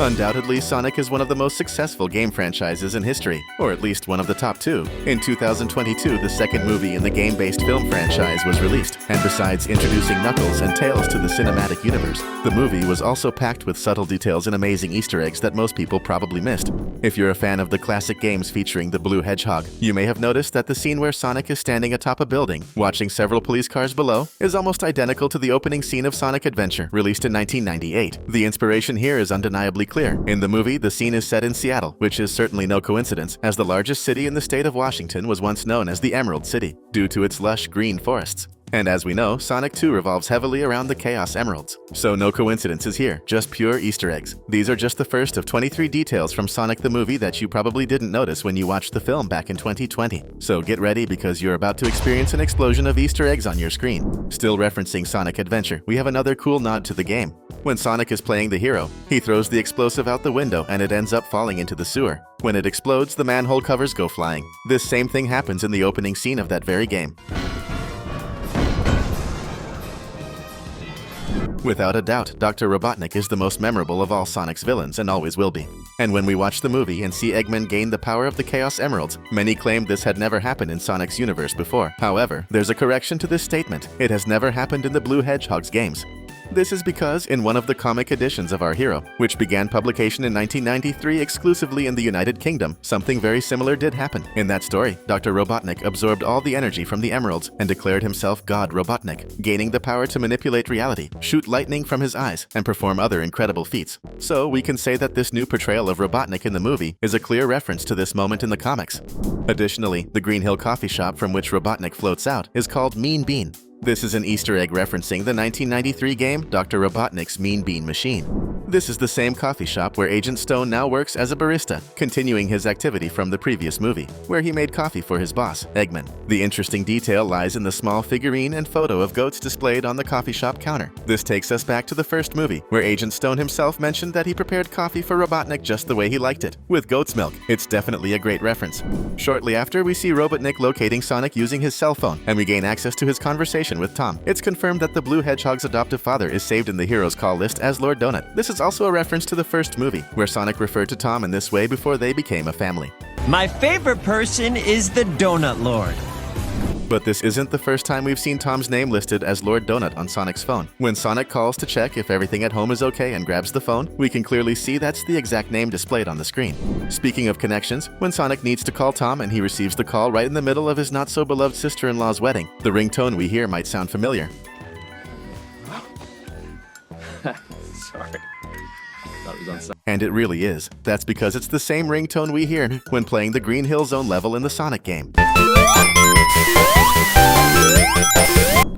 Undoubtedly, Sonic is one of the most successful game franchises in history, or at least one of the top two. In 2022, the second movie in the game-based film franchise was released, and besides introducing Knuckles and Tails to the cinematic universe, the movie was also packed with subtle details and amazing Easter eggs that most people probably missed. If you're a fan of the classic games featuring the blue hedgehog, you may have noticed that the scene where Sonic is standing atop a building, watching several police cars below, is almost identical to the opening scene of Sonic Adventure, released in 1998. The inspiration here is undeniably clear. In the movie, the scene is set in Seattle, which is certainly no coincidence, as the largest city in the state of Washington was once known as the Emerald City, due to its lush green forests. And as we know, Sonic 2 revolves heavily around the Chaos Emeralds. So no coincidences here, just pure Easter eggs. These are just the first of 23 details from Sonic the movie that you probably didn't notice when you watched the film back in 2020. So get ready, because you're about to experience an explosion of Easter eggs on your screen. Still referencing Sonic Adventure, we have another cool nod to the game. When Sonic is playing the hero, he throws the explosive out the window and it ends up falling into the sewer. When it explodes, the manhole covers go flying. This same thing happens in the opening scene of that very game. Without a doubt, Dr. Robotnik is the most memorable of all Sonic's villains and always will be. And when we watch the movie and see Eggman gain the power of the Chaos Emeralds, many claim this had never happened in Sonic's universe before. However, there's a correction to this statement. It has never happened in the Blue Hedgehog's games. This is because in one of the comic editions of our hero, which began publication in 1993 exclusively in the United Kingdom, something very similar did happen. In that story, Dr. Robotnik absorbed all the energy from the emeralds and declared himself God Robotnik, gaining the power to manipulate reality, shoot lightning from his eyes, and perform other incredible feats. So we can say that this new portrayal of Robotnik in the movie is a clear reference to this moment in the comics. Additionally, the Green Hill coffee shop from which Robotnik floats out is called Mean Bean. This is an Easter egg referencing the 1993 game Dr. Robotnik's Mean Bean Machine. This is the same coffee shop where Agent Stone now works as a barista, continuing his activity from the previous movie, where he made coffee for his boss, Eggman. The interesting detail lies in the small figurine and photo of goats displayed on the coffee shop counter. This takes us back to the first movie, where Agent Stone himself mentioned that he prepared coffee for Robotnik just the way he liked it, with goat's milk. It's definitely a great reference. Shortly after, we see Robotnik locating Sonic using his cell phone, and we gain access to his conversation with Tom. It's confirmed that the Blue Hedgehog's adoptive father is saved in the hero's call list as Lord Donut. This is also a reference to the first movie, where Sonic referred to Tom in this way before they became a family. My favorite person is the Donut Lord. But this isn't the first time we've seen Tom's name listed as Lord Donut on Sonic's phone. When Sonic calls to check if everything at home is okay and grabs the phone, we can clearly see that's the exact name displayed on the screen. Speaking of connections, when Sonic needs to call Tom and he receives the call right in the middle of his not-so-beloved sister-in-law's wedding, the ringtone we hear might sound familiar. Sorry. Thought it was on. And it really is. That's because it's the same ringtone we hear when playing the Green Hill Zone level in the Sonic game.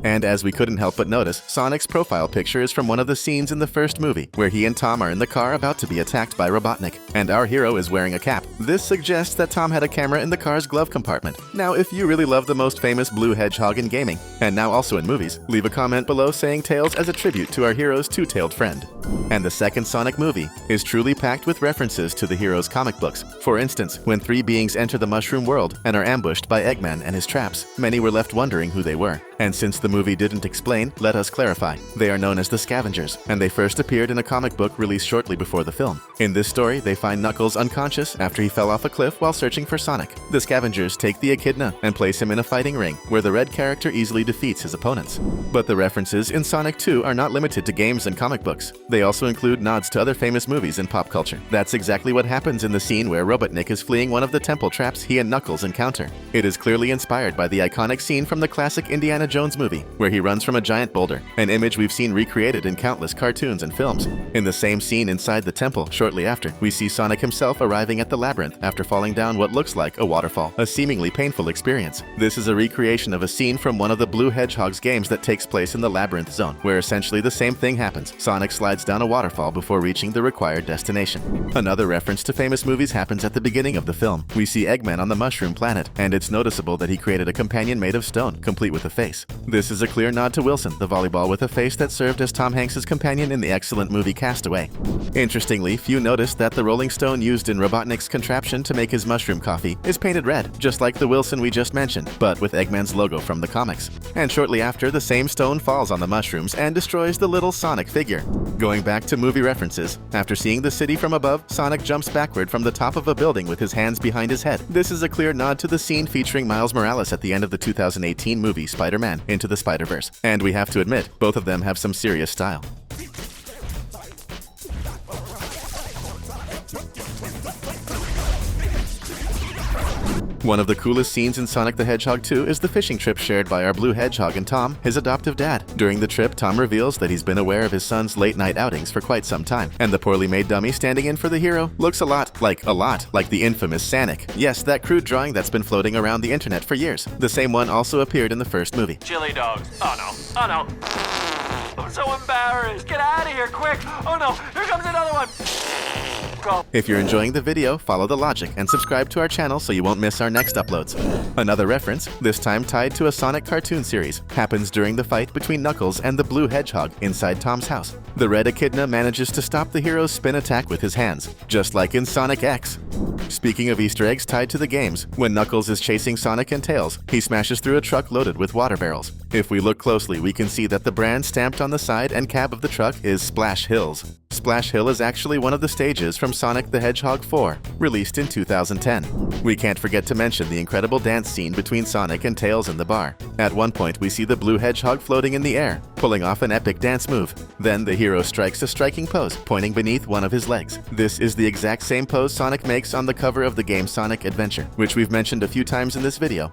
And as we couldn't help but notice, Sonic's profile picture is from one of the scenes in the first movie, where he and Tom are in the car about to be attacked by Robotnik, and our hero is wearing a cap. This suggests that Tom had a camera in the car's glove compartment. Now, if you really love the most famous blue hedgehog in gaming, and now also in movies, leave a comment below saying Tails as a tribute to our hero's two-tailed friend. And the second Sonic movie is truly packed with references to the hero's comic books. For instance, when three beings enter the mushroom world and are ambushed by Eggman and his traps, many were left wondering who they were. And since the movie didn't explain, let us clarify. They are known as the Scavengers, and they first appeared in a comic book released shortly before the film. In this story, they find Knuckles unconscious after he fell off a cliff while searching for Sonic. The Scavengers take the Echidna and place him in a fighting ring, where the red character easily defeats his opponents. But the references in Sonic 2 are not limited to games and comic books. They also include nods to other famous movies in pop culture. That's exactly what happens in the scene where Robotnik is fleeing one of the temple traps he and Knuckles encounter. It is clearly inspired by the iconic scene from the classic Indiana Jones movie, where he runs from a giant boulder, an image we've seen recreated in countless cartoons and films. In the same scene inside the temple, shortly after, we see Sonic himself arriving at the labyrinth after falling down what looks like a waterfall, a seemingly painful experience. This is a recreation of a scene from one of the Blue Hedgehog's games that takes place in the labyrinth zone, where essentially the same thing happens. Sonic slides down a waterfall before reaching the required destination. Another reference to famous movies happens at the beginning of the film. We see Eggman on the Mushroom Planet, and it's noticeable that he created a companion made of stone, complete with a face. This is a clear nod to Wilson, the volleyball with a face that served as Tom Hanks's companion in the excellent movie Castaway. Interestingly, few noticed that the Rolling Stone used in Robotnik's contraption to make his mushroom coffee is painted red, just like the Wilson we just mentioned, but with Eggman's logo from the comics. And shortly after, the same stone falls on the mushrooms and destroys the little Sonic figure. Going back to movie references, after seeing the city from above, Sonic jumps backward from the top of a building with his hands behind his head. This is a clear nod to the scene featuring Miles Morales at the end of the 2018 movie Spider-Man Into the Spider-Verse. And we have to admit, both of them have some serious style. One of the coolest scenes in Sonic the Hedgehog 2 is the fishing trip shared by our blue hedgehog and Tom, his adoptive dad. During the trip, Tom reveals that he's been aware of his son's late-night outings for quite some time, and the poorly made dummy standing in for the hero looks a lot like the infamous Sonic. Yes, that crude drawing that's been floating around the internet for years. The same one also appeared in the first movie. Chili dogs. Oh no. Oh no. I'm so embarrassed. Get out of here, quick. Oh no. Here comes another one. Go. If you're enjoying the video, follow the logic and subscribe to our channel so you won't miss our next uploads. Another reference, this time tied to a Sonic cartoon series, happens during the fight between Knuckles and the blue hedgehog inside Tom's house. The red echidna manages to stop the hero's spin attack with his hands, just like in Sonic X. Speaking of Easter eggs tied to the games, when Knuckles is chasing Sonic and Tails, he smashes through a truck loaded with water barrels. If we look closely, we can see that the brand stamped on the side and cab of the truck is Splash Hills. Splash Hill is actually one of the stages from Sonic the Hedgehog 4, released in 2010. We can't forget to mention the incredible dance scene between Sonic and Tails in the bar. At one point, we see the blue hedgehog floating in the air, pulling off an epic dance move. Then the hero strikes a striking pose, pointing beneath one of his legs. This is the exact same pose Sonic makes on the cover of the game Sonic Adventure, which we've mentioned a few times in this video.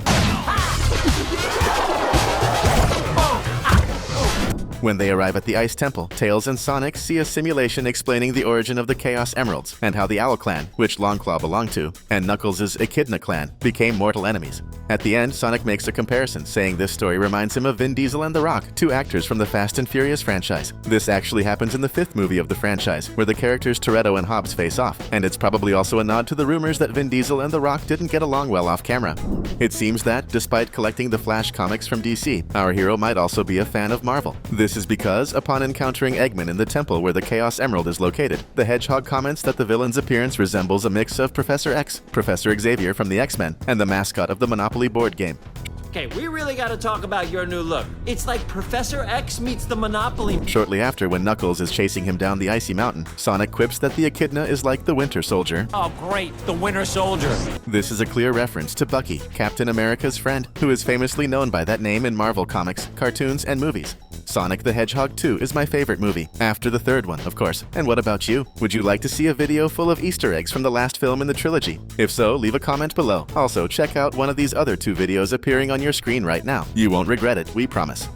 When they arrive at the Ice Temple, Tails and Sonic see a simulation explaining the origin of the Chaos Emeralds and how the Owl Clan, which Longclaw belonged to, and Knuckles' Echidna Clan became mortal enemies. At the end, Sonic makes a comparison, saying this story reminds him of Vin Diesel and The Rock, two actors from the Fast and Furious franchise. This actually happens in the 5th movie of the franchise, where the characters Toretto and Hobbs face off, and it's probably also a nod to the rumors that Vin Diesel and The Rock didn't get along well off camera. It seems that, despite collecting the Flash comics from DC, our hero might also be a fan of Marvel. This is because, upon encountering Eggman in the temple where the Chaos Emerald is located, the Hedgehog comments that the villain's appearance resembles a mix of Professor X, Professor Xavier from the X-Men, and the mascot of the Monopoly board game. Okay, we really gotta talk about your new look. It's like Professor X meets the Monopoly. Shortly after, when Knuckles is chasing him down the icy mountain, Sonic quips that the Echidna is like the Winter Soldier. Oh great, the Winter Soldier. This is a clear reference to Bucky, Captain America's friend, who is famously known by that name in Marvel comics, cartoons, and movies. Sonic the Hedgehog 2 is my favorite movie, after the third one, of course. And what about you? Would you like to see a video full of Easter eggs from the last film in the trilogy? If so, leave a comment below. Also, check out one of these other 2 videos appearing on your screen right now. You won't regret it, we promise.